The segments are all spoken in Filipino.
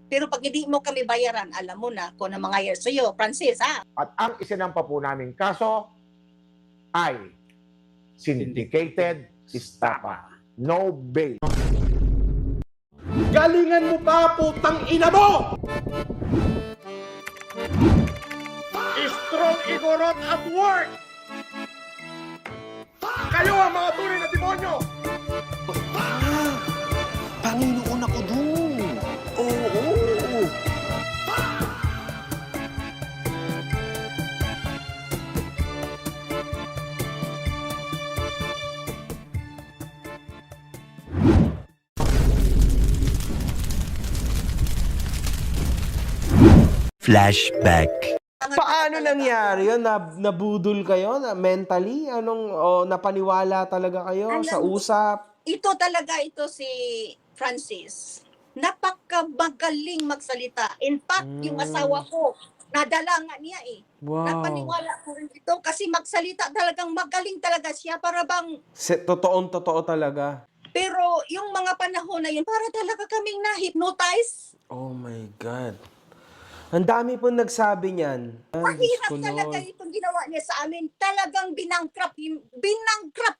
Pero pag hindi mo kami bayaran, alam mo na kung ano mangyayari sa'yo. Francis, ha? At ang isinampa po naming kaso ay syndicated estafa. No bail. Galingan mo pa, putang ina mo! Strong Igorot at work! Kayo ang mga tunay na demonyo! Panginoon ako dun. Oo. Flashback. Paano nangyari yun? Nabudol kayo na mentally? Napaniwala talaga kayo sa usap? Ito talaga si Francis. Napakagaling magsalita. In fact, yung asawa ko, nadala nga niya eh. Wow. Napaniwala ko rin ito kasi magsalita talagang magaling talaga siya para bang Totoong-totoo talaga. pero yung mga panahon na yun para talaga kaming na-hypnotize. Oh my God. Ang dami po nagsabi niyan. Mahirap talaga itong ginawa niya sa amin. Talagang binangkrap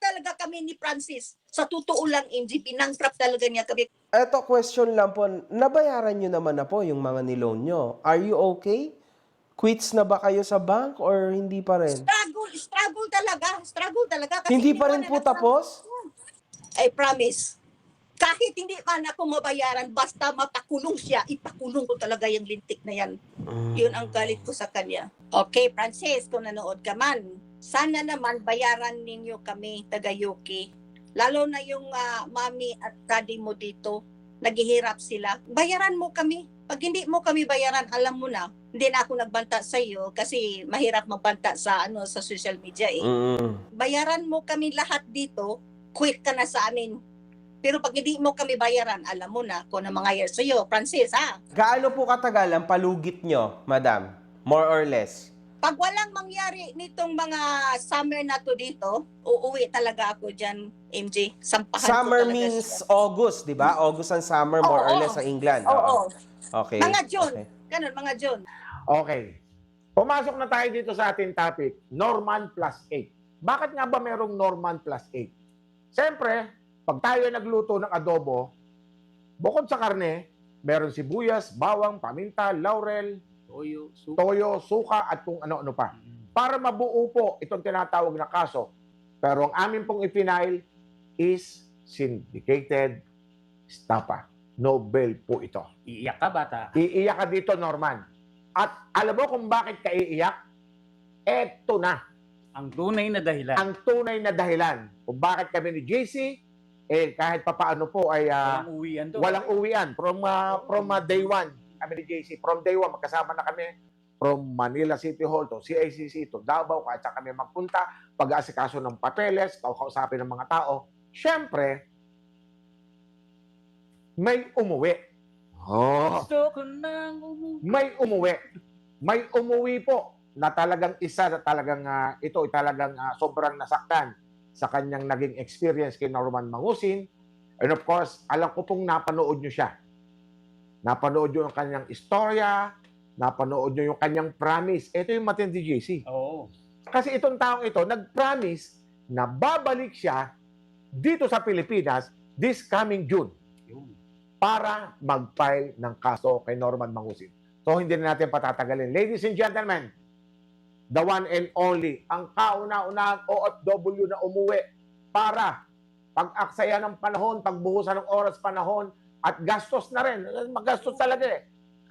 talaga kami ni Francis. Sa totoo lang, MG, binangkrap talaga niya kami. Eto, question lang po. Nabayaran niyo naman na po yung mga niloan niyo. Are you okay? Quits na ba kayo sa bank or hindi pa rin? Struggle talaga. Kasi Hindi pa rin po tapos? I promise. Kahit hindi man ako mabayaran, basta mapakulong siya, ipakulong ko talaga yung lintik na yan. Yun ang galit ko sa kanya. Okay, Francis, kung nanood ka man, sana naman bayaran ninyo kami, taga-UK. Lalo na yung mami at daddy mo dito, naghihirap sila. Bayaran mo kami. Pag hindi mo kami bayaran, alam mo na, hindi na ako nagbanta sa iyo kasi mahirap magbanta sa sa social media eh. Bayaran mo kami lahat dito, quit ka na sa amin. Pero pag hindi mo kami bayaran, alam mo na kung ano mangyayari sa'yo. Francis, ha? Gaano po katagal ang palugit nyo, madam? More or less? Pag walang mangyari nitong mga summer na to dito, uuwi talaga ako dyan, MJ. Sampahan Summer ko talaga means siya. August, di ba? August ang summer, more or less sa England. Oo. Okay. Mga June. Okay. Ganun, mga June. Okay. Pumasok na tayo dito sa ating topic, Norman plus 8. Bakit nga ba merong Norman plus 8? Siyempre, pag tayo nagluto ng adobo, bukod sa karne, meron sibuyas, bawang, paminta, laurel, toyo, suka, at kung ano-ano pa. Para mabuo po itong tinatawag na kaso. Pero ang amin pong ipinail is syndicated estafa. No bail po ito. Iiyak ka, bata. Iiyak ka dito, Norman. At alam mo kung bakit ka iiyak? Eto na. Ang tunay na dahilan. Ang tunay na dahilan kung bakit kami ni JC, kahit papaano po ay Walang uwian doon. walang uwian. From day one, kami ni JC. From day one, magkasama na kami. From Manila City Hall to CICC to Davao, kahit saan kami magpunta, pag-aasikaso ng papeles, kausapin ng mga tao. Siyempre, may umuwi. Gusto ko nang umuwi. May umuwi. May umuwi po na talagang isa na talagang ito ay talagang sobrang nasaktan sa kanyang naging experience kay Norman Mangusin. And of course, alam ko pong napanood nyo siya. Napanood nyo yung kanyang istorya, napanood nyo yung kanyang promise. Ito yung matindi, JC. Oo. Kasi itong taong ito, nag-promise na babalik siya dito sa Pilipinas this coming June para mag-file ng kaso kay Norman Mangusin. So, hindi na natin patatagalin. Ladies and gentlemen, the one and only, ang kauna-unahang OFW na umuwi para pag-aksaya ng panahon, pagbuhusan ng oras panahon, at gastos na rin. Magastos talaga eh.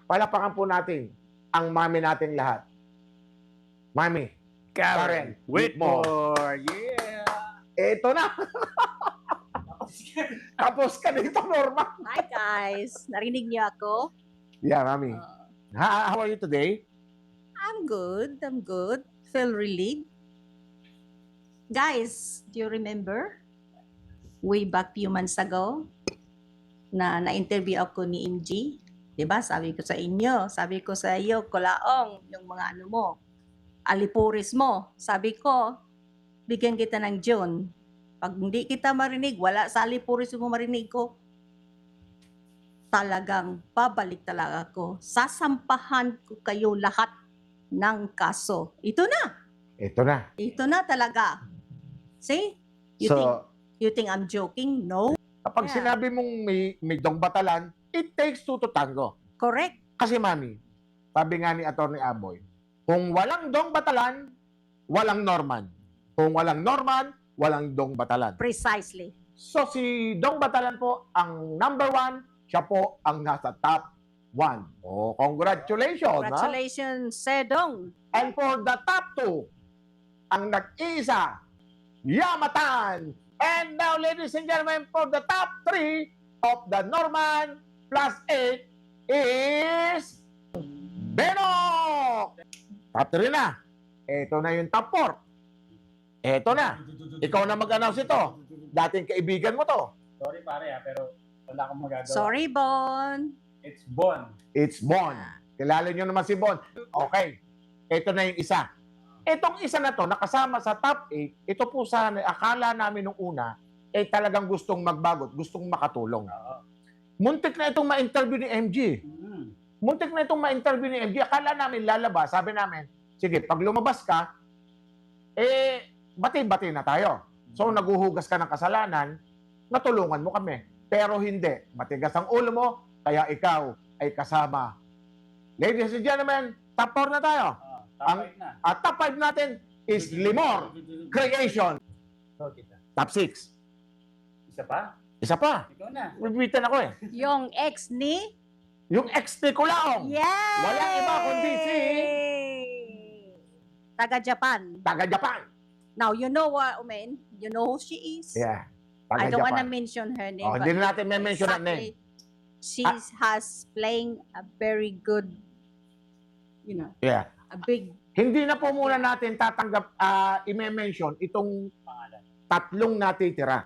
Palapakan po natin ang mami nating lahat. Mami, Karen Whitmore. Yeah. Eto na. Tapos ka dito, Norma. Hi guys, narinig niyo ako? Yeah, mami. How are you today? I'm good. Feel relieved. Guys, do you remember? Way back few months ago, na-interview ako ni MG. Diba? Sabi ko sa iyo, Kulaong, yung mga ano mo, alipuris mo. Sabi ko, bigyan kita ng June. Pag hindi kita marinig, wala sa alipuris mo marinig ko. talagang babalik talaga ako. Sasampahan ko kayo lahat ng kaso. Ito na talaga. See? You think I'm joking? No. Kapag Yeah. sinabi mong may dong batalan, it takes two to tango. Correct. Kasi mami, sabi nga ni Atty. Aboy, kung walang dong batalan, walang Norman. Kung walang Norman, walang dong batalan. Precisely. So si Dong Batalan po ang number 1, siya po ang nasa top 1. Oh, congratulations! Ha? Congratulations, Sedong. And for the top 2, ang nag-isa, Yamatan. And now, ladies and gentlemen, for the top 3 of the Norman plus 8 is Benok! Top 3 na. Ito na yung top 4. Ito na. Ikaw na mag-announce ito. Dating kaibigan mo to. Sorry pare pero wala akong magagawa. Sorry, Bon. It's Bon. It's Bon. Kilala nyo naman si Bon. Okay. Ito na yung isa. Itong isa na to, nakasama sa top 8, ito po sana, akala namin nung una, talagang gustong magbagot, gustong makatulong. Muntik na itong ma-interview ni MG. Muntik na itong ma-interview ni MG. Akala namin lalabas, sabi namin, sige, pag lumabas ka, bati-bati na tayo. So, naguhugas ka ng kasalanan, natulungan mo kami. Pero hindi. Matigas ang ulo mo, kaya ikaw ay kasama. Ladies and gentlemen, top 4 na tayo. Tapos na. At top 5 natin is Limor Creation. Top 6. Isa pa? Isa pa. Ikaw na. Bibitan ako eh. Yung ex ni? Yung ex ni Kulaong. Yay! Walang iba kundi si Taga-Japan. taga-Japan. Now, you know what, Umen? You know who she is? Yeah. I don't wanna Taga-Japan. mention her name. Oh, but hindi na natin may mention ang name. She has playing a very good, Yeah. a big, Hindi na po muna natin tatanggap, i-mention itong tatlong natitira.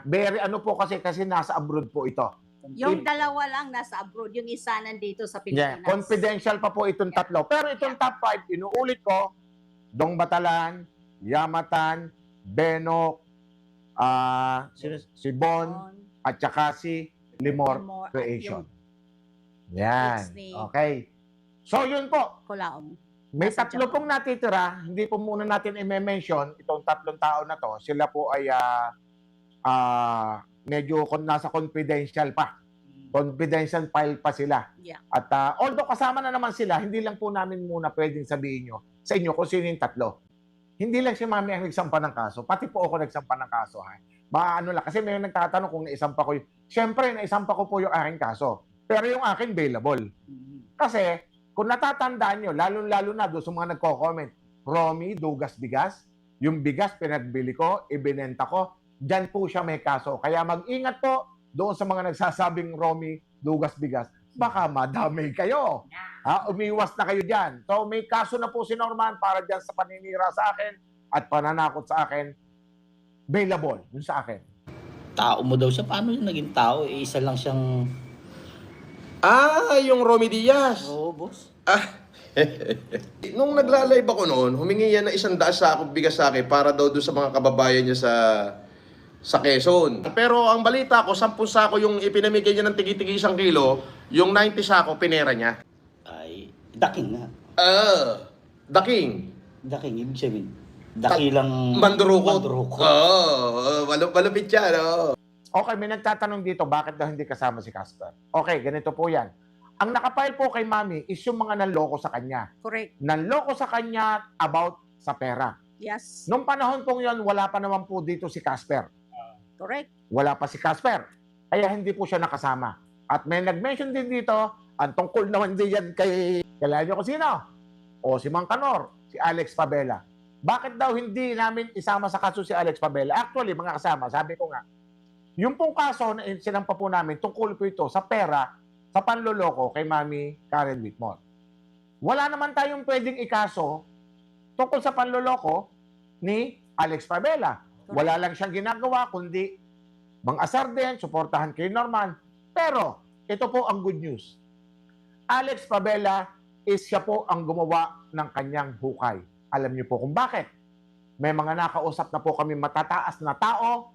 Very ano po kasi nasa abroad po ito. yung dalawa lang nasa abroad, yung isa nandito sa Yeah, Pilipinas. confidential pa po itong tatlo. Pero itong top 5, inuulit ko, Dong Batalan, Yamatan, Benok, si Bon, at saka si Limor Creation. Yan. ex ni- Okay. So yun po, Kulaong. may Nasa tatlo Japan. pong natitira, hindi po muna natin i-mention itong tatlong tao na to. Sila po ay medyo nasa confidential pa. Confidential file pa sila. Yeah. At although kasama na naman sila, hindi lang po namin muna pwedeng sabihin sa inyo kung sino yung tatlo. Hindi lang si Mami ang nagsampa ng kaso, pati po ako nagsampa ng kaso. Ano lang, kasi may nagtatanong kung naisampa ko yung... Siyempre, naisampa ko po yung aking kaso. Pero yung akin, bailable. Kasi, kung natatandaan nyo, lalo-lalo na doon sa mga nagko-comment, Romy, dugas bigas, yung bigas pinagbili ko, ibinenta ko, dyan po siya may kaso. Kaya mag-ingat po doon sa mga nagsasabing Romy, dugas bigas, baka madamay kayo. Umiwas na kayo dyan. So may kaso na po si Norman para dyan sa paninira sa akin at pananakot sa akin, bailable yun sa akin. Tao mo daw siya. Paano yung naging tao? Isa lang siyang... Yung Romy Diaz. Oo, boss. Nung nagla-live ako noon, humingi yan ng 100 sakong bigas sa akin para daw doon sa mga kababayan niya sa Quezon. Pero ang balita ko, 10 sako yung ipinamigay niya ng tigi-tigi 1 kilo, yung 90 sako pinera niya. Ay, daking nga. Daking. Daking, ibig sabihin. Dakilang... Mandurukot. Mandurukot. Malupit yan, Okay, may nagtatanong dito, bakit daw hindi kasama si Casper? Okay, ganito po yan. Ang nakapile po kay Mami is yung mga nanloko sa kanya. Correct. Nanloko sa kanya about sa pera. Yes. Nung panahon pong yun, wala pa naman po dito si Casper. Correct. Wala pa si Casper. Kaya hindi po siya nakasama. At may nag-mention din dito, ang tungkol naman din yan kay... Kailan niyo kung sino? O si Mang Kanor, si Alex Pabela. Bakit daw hindi namin isama sa kaso si Alex Pabela? Actually, mga kasama, sabi ko nga, yung pong kaso na sinampa po namin, tungkol po ito sa pera, sa panloloko kay Mami Karen Whitmore. Wala naman tayong pwedeng ikaso tungkol sa panloloko ni Alex Pabela. Wala lang siyang ginagawa, kundi mang-asar din, suportahan kay Norman. Pero, ito po ang good news. Alex Pabela is siya po ang gumawa ng kanyang hukay. Alam niyo po kung bakit. May mga nakausap na po kami matataas na tao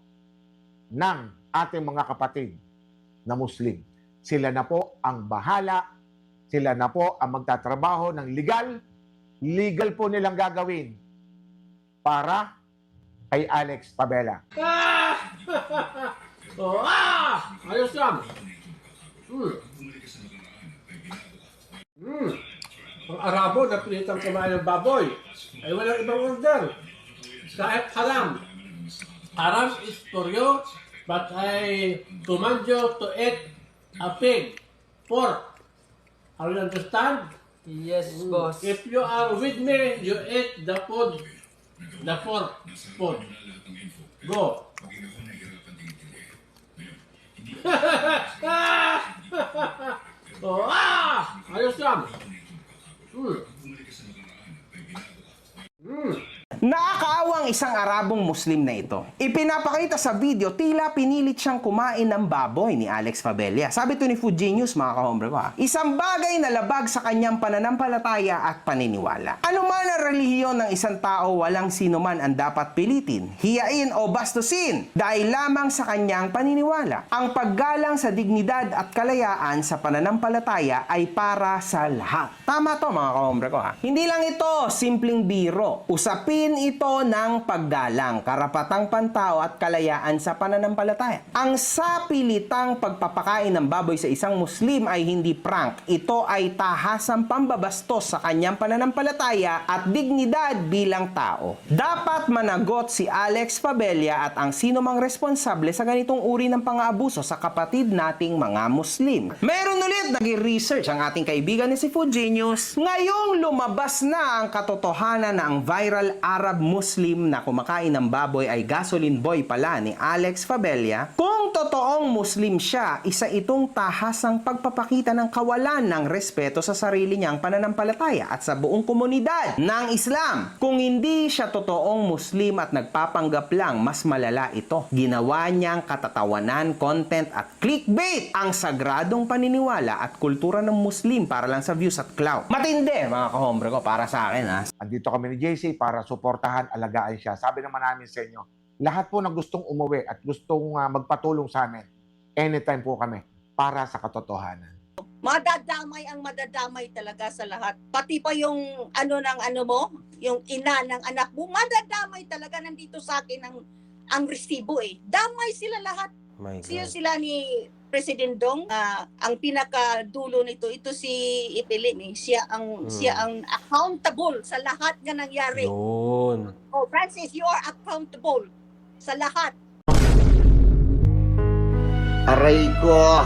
ng ating mga kapatid na Muslim. Sila na po ang bahala. Sila na po ang magtatrabaho ng legal. Legal po nilang gagawin para kay Alex Pabella. Ayos lang. Ang Arabo na pilitang kumain ng baboy ay walang ibang order. Kahit haram. Haram is for you, but I command you to eat a pig, pork. Are you understand? Yes, boss. If you are with me, you eat the food, the pork food. Go. Ayos lang. Nakakaawang isang Arabong Muslim na ito. Ipinapakita sa video tila pinilit siyang kumain ng baboy ni Alex Pabella. Sabi to ni Food Genius, mga kahombre ko, isang bagay na labag sa kanyang pananampalataya at paniniwala. Ano man ang relihiyon ng isang tao, walang sino man ang dapat pilitin, hiyain o bastusin dahil lamang sa kanyang paniniwala. Ang paggalang sa dignidad at kalayaan sa pananampalataya ay para sa lahat. Tama to, mga kahombre ko, ha. Hindi lang ito simpleng biro. Usapin ito ng paggalang, karapatang pantao at kalayaan sa pananampalataya. Ang sapilitang pagpapakain ng baboy sa isang Muslim ay hindi prank. Ito ay tahasang pambabastos sa kanyang pananampalataya at dignidad bilang tao. Dapat managot si Alex Pabella at ang sino mang responsable sa ganitong uri ng pang-aabuso sa kapatid nating mga Muslim. Meron ulit nag-research ang ating kaibigan ni si Food Genius. Ngayong lumabas na ang katotohanan na ang viral Arab Muslim na kumakain ng baboy ay gasoline boy pala ni Alex Pabella, kung totoong Muslim siya, isa itong tahasang pagpapakita ng kawalan ng respeto sa sarili niyang pananampalataya at sa buong komunidad ng Islam. Kung hindi siya totoong Muslim at nagpapanggap lang, mas malala ito. Ginawa niyang katatawanan, content at clickbait ang sagradong paniniwala at kultura ng Muslim para lang sa views at clout. Matindi, mga kahombre ko, para sa akin, ha. Andito kami ni JC para suportahan, alagaan siya. Sabi naman namin sa inyo, lahat po na gustong umuwi at gustong magpatulong sa amin, anytime po kami para sa katotohanan. Madadamay ang madadamay talaga sa lahat. Pati pa yung ano mo, yung ina ng anak mo, madadamay talaga. Nandito sa akin ang resibo eh. Damay sila lahat. Sila ni President Dong, ang pinakadulo nito, ito si Ipilim eh. Siya ang accountable sa lahat na nangyari. Yun. Oh, Francis, you are accountable sa lahat. Aray ko!